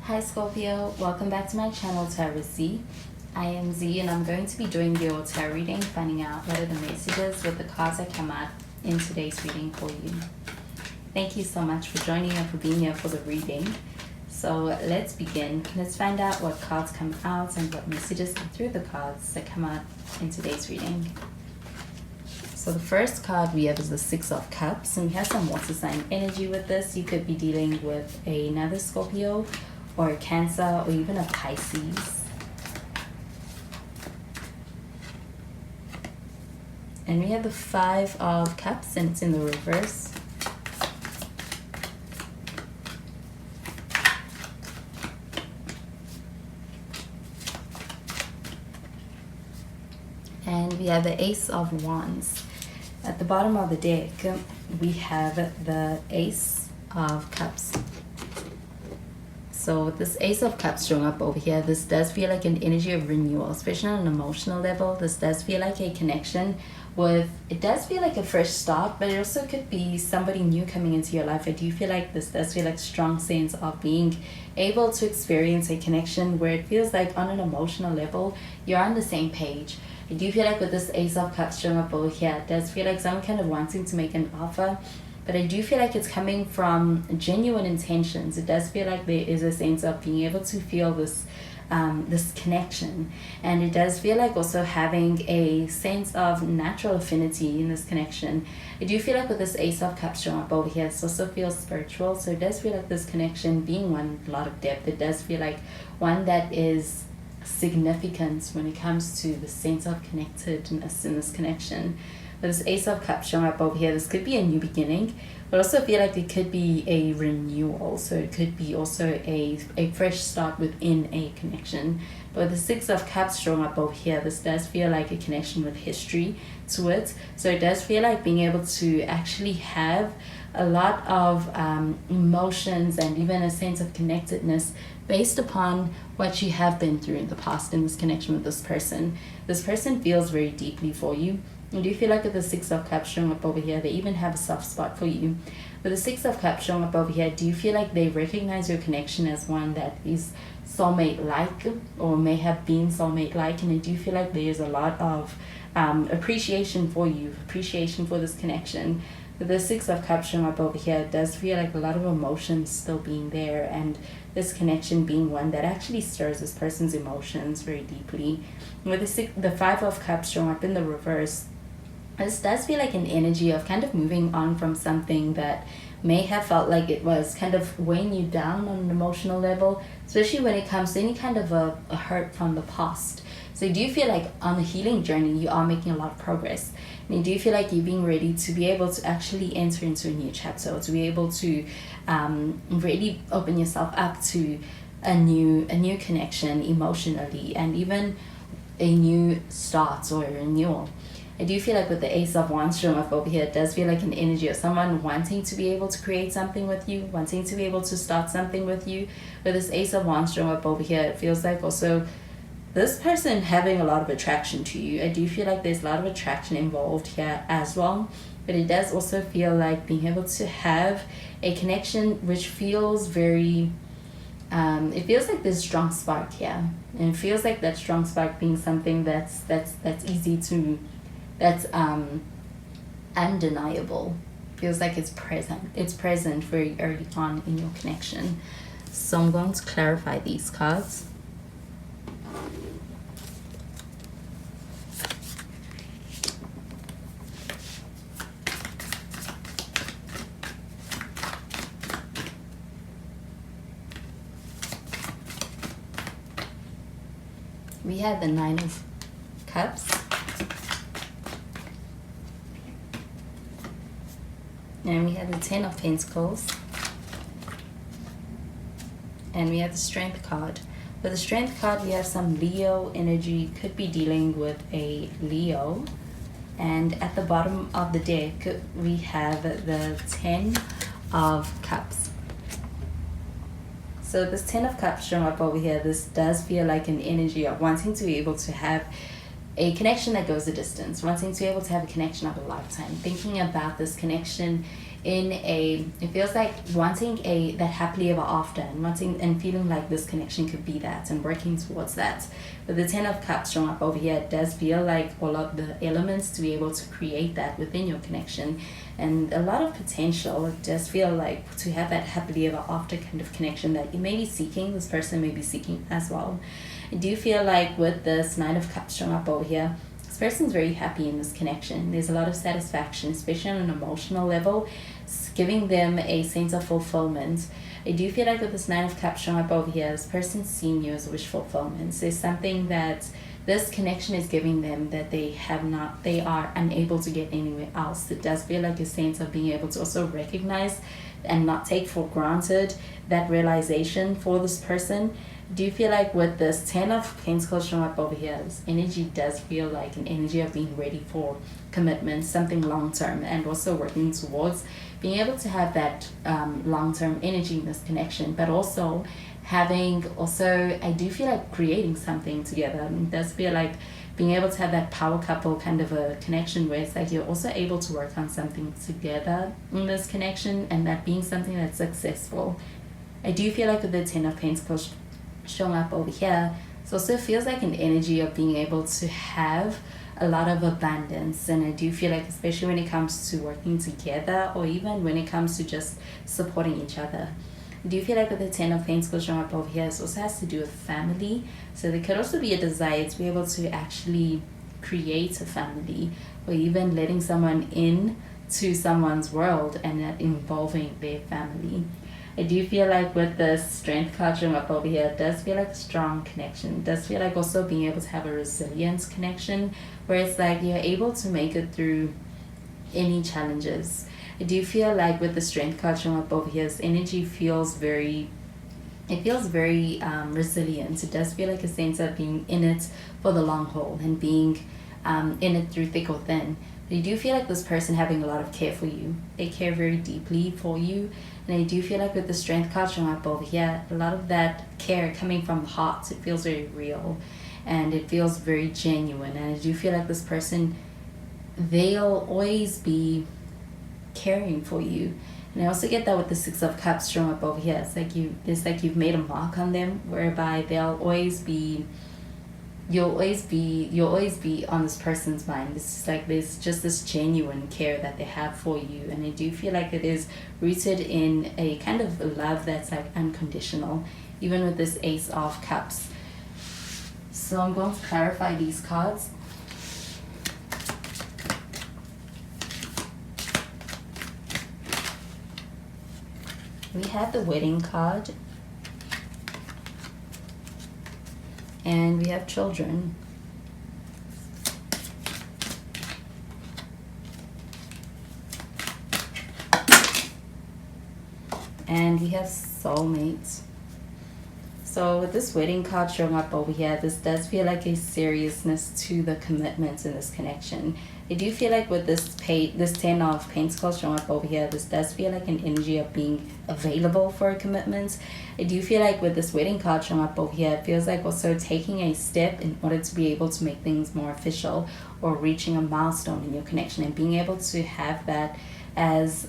Hi Scorpio, welcome back to my channel Tarot Z. I am Z and I'm going to be doing your tarot reading, finding out what are the messages with the cards that come out in today's reading for you. Thank you so much for joining and for being here for the reading. So let's begin. Let's find out what cards come out and what messages come through the cards that come out in today's reading. So the first card we have is the Six of Cups, and we have some water sign energy with this. You could be dealing with another Scorpio or a Cancer or even a Pisces. And we have the Five of Cups and it's in the reverse. And we have the Ace of Wands. At the bottom of the deck, we have the Ace of Cups. So with this Ace of Cups showing up over here, this does feel like an energy of renewal, especially on an emotional level. This does feel like a connection with, it does feel like a fresh start, but it also could be somebody new coming into your life. I do feel like this does feel like a strong sense of being able to experience a connection where it feels like on an emotional level, you're on the same page. I do feel like with this Ace of Cups showing up over here, it does feel like someone kind of wanting to make an offer, but I do feel like it's coming from genuine intentions. It does feel like there is a sense of being able to feel this this connection, and it does feel like also having a sense of natural affinity in this connection. I do feel like with this Ace of Cups showing up over here, it also feels spiritual. So it does feel like this connection being one with a lot of depth. It does feel like one that is significant when it comes to the sense of connectedness in this connection. But this Ace of Cups showing up over here, this could be a new beginning, but also feel like it could be a renewal. So it could be also a fresh start within a connection. But with the Six of Cups showing up over here, this does feel like a connection with history to it. So it does feel like being able to actually have a lot of emotions and even a sense of connectedness based upon what you have been through in the past in this connection with this person. This person feels very deeply for you. I do feel like with the Six of Cups showing up over here, they even have a soft spot for you. With the Six of Cups showing up over here, do you feel like they recognize your connection as one that is soulmate-like or may have been soulmate-like? And I do feel like there's a lot of appreciation for you, appreciation for this connection. With the Six of Cups showing up over here, it does feel like a lot of emotions still being there, and this connection being one that actually stirs this person's emotions very deeply. With the Five of Cups showing up in the reverse, this does feel like an energy of kind of moving on from something that may have felt like it was kind of weighing you down on an emotional level, especially when it comes to any kind of a hurt from the past. So do you feel like on the healing journey, you are making a lot of progress? And do you feel like you're being ready to be able to actually enter into a new chapter, or to be able to really open yourself up to a new connection emotionally, and even a new start or a renewal? I do feel like with the Ace of Wands showing up over here, it does feel like an energy of someone wanting to be able to create something with you, wanting to be able to start something with you. With this Ace of Wands showing up over here, it feels like also this person having a lot of attraction to you. I do feel like there's a lot of attraction involved here as well, but it does also feel like being able to have a connection which feels very it feels like there's strong spark here, and it feels like that strong spark being something that's easy to, that's undeniable. Feels like it's present very early on in your connection. So I'm going to clarify these cards. We have the Nine of Cups, and we have the Ten of Pentacles, and we have the Strength card. With the Strength card, we have some Leo energy, could be dealing with a Leo. And at the bottom of the deck, we have the Ten of Cups. So this Ten of Cups showing up over here, this does feel like an energy of wanting to be able to have a connection that goes a distance, wanting to be able to have a connection of a lifetime, thinking about this connection it feels like wanting that happily ever after, and wanting and feeling like this connection could be that, and working towards that. But the Ten of Cups showing up over here, it does feel like all of the elements to be able to create that within your connection, and a lot of potential. It does feel like to have that happily ever after kind of connection that you may be seeking, this person may be seeking as well. I do feel like with this Nine of Cups showing up over here, this person's very happy in this connection. There's a lot of satisfaction, especially on an emotional level. It's giving them a sense of fulfillment. I do feel like with this Nine of Cups showing up over here, this person's seeing you as a wish fulfillment. So there's something that this connection is giving them that they are unable to get anywhere else. It does feel like a sense of being able to also recognize and not take for granted that realization for this person. Do you feel like with this Ten of Pentacles showing up over here, this energy does feel like an energy of being ready for commitment, something long-term, and also working towards being able to have that long-term energy in this connection, but also I do feel like creating something together. It does feel like being able to have that power couple kind of a connection where it's like you're also able to work on something together in this connection, and that being something that's successful. I do feel like with the Ten of Pentacles showing up over here, it also feels like an energy of being able to have a lot of abundance. And I do feel like, especially when it comes to working together, or even when it comes to just supporting each other, I do feel like with the Ten of Pentacles showing up over here, it also has to do with family. So there could also be a desire to be able to actually create a family, or even letting someone in to someone's world and that involving their family. I do feel like with the Strength card showing up over here, it does feel like a strong connection. It does feel like also being able to have a resilience connection, where it's like you're able to make it through any challenges. I do feel like with the Strength card showing up over here, this energy feels very resilient. It does feel like a sense of being in it for the long haul, and being in it through thick or thin. But you do feel like this person having a lot of care for you. They care very deeply for you. And I do feel like with the Strength card showing up over here, a lot of that care coming from the heart. It feels very real, and it feels very genuine. And I do feel like this person, they'll always be caring for you. And I also get that with the Six of Cups showing up over here. It's like you've made a mark on them, whereby you'll always be on this person's mind. It's like there's just this genuine care that they have for you. And I do feel like it is rooted in a kind of love that's like unconditional, even with this Ace of Cups. So I'm going to clarify these cards. We have the Wedding card, and we have Children. And we have Soulmates. So with this Wedding card showing up over here, this does feel like a seriousness to the commitment in this connection. I do feel like with this Ten of Pentacles showing up over here, this does feel like an energy of being available for a commitment. I do feel like with this Wedding card showing up over here, it feels like also taking a step in order to be able to make things more official, or reaching a milestone in your connection, and being able to have that as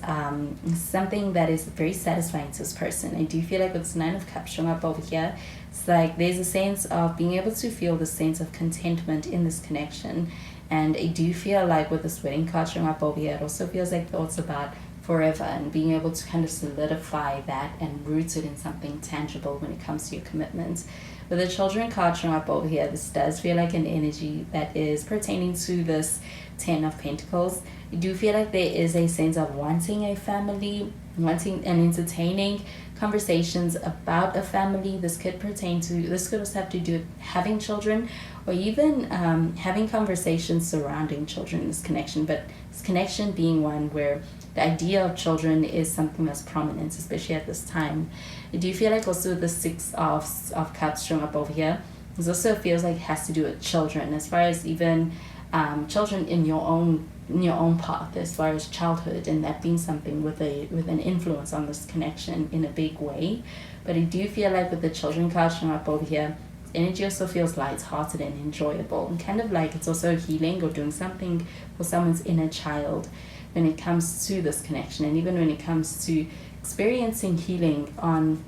something that is very satisfying to this person. I do feel like with this Nine of Cups showing up over here, it's like there's a sense of being able to feel the sense of contentment in this connection. And I do feel like with this Wedding card showing up over here, it also feels like thoughts about forever, and being able to kind of solidify that and root it in something tangible when it comes to your commitment. With the Children card showing up over here, this does feel like an energy that is pertaining to this Ten of Pentacles. I do feel like there is a sense of wanting a family, wanting and entertaining conversations about a family. This could also have to do with having children, or even having conversations surrounding children in this connection. But this connection being one where the idea of children is something that's prominent, especially at this time. I do feel like also the Six of Cups showing up over here, this also feels like it has to do with children, as far as even children in your own path, as far as childhood, and that being something with an influence on this connection in a big way. But I do feel like with the Children card showing up over here, energy also feels light-hearted and enjoyable, and kind of like it's also healing or doing something for someone's inner child. when it comes to this connection, and even when it comes to experiencing healing on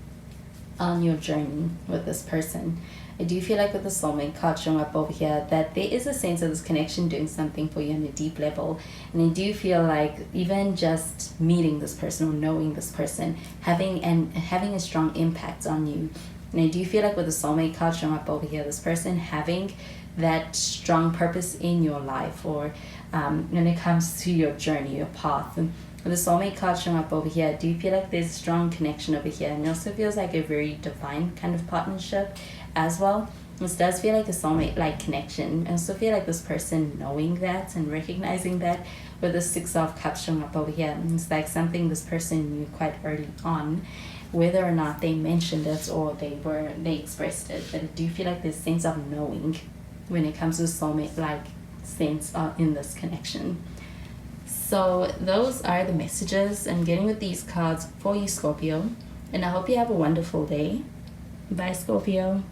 your journey with this person. I do feel like with the soulmate card showing up over here that there is a sense of this connection doing something for you on a deep level. And I do feel like even just meeting this person or knowing this person having a strong impact on you. And I do feel like with the soulmate card showing up over here, this person having that strong purpose in your life, or when it comes to your journey, your path. And with the soulmate card showing up over here, I do feel like there's a strong connection over here, and it also feels like a very divine kind of partnership as well. This does feel like a soulmate-like connection. I also feel like this person knowing that and recognizing that with the Six of Cups showing up over here. It's like something this person knew quite early on, whether or not they mentioned it or they expressed it. But I do feel like there's a sense of knowing when it comes to soulmate-like sense in this connection. So those are the messages I'm getting with these cards for you, Scorpio. And I hope you have a wonderful day. Bye, Scorpio.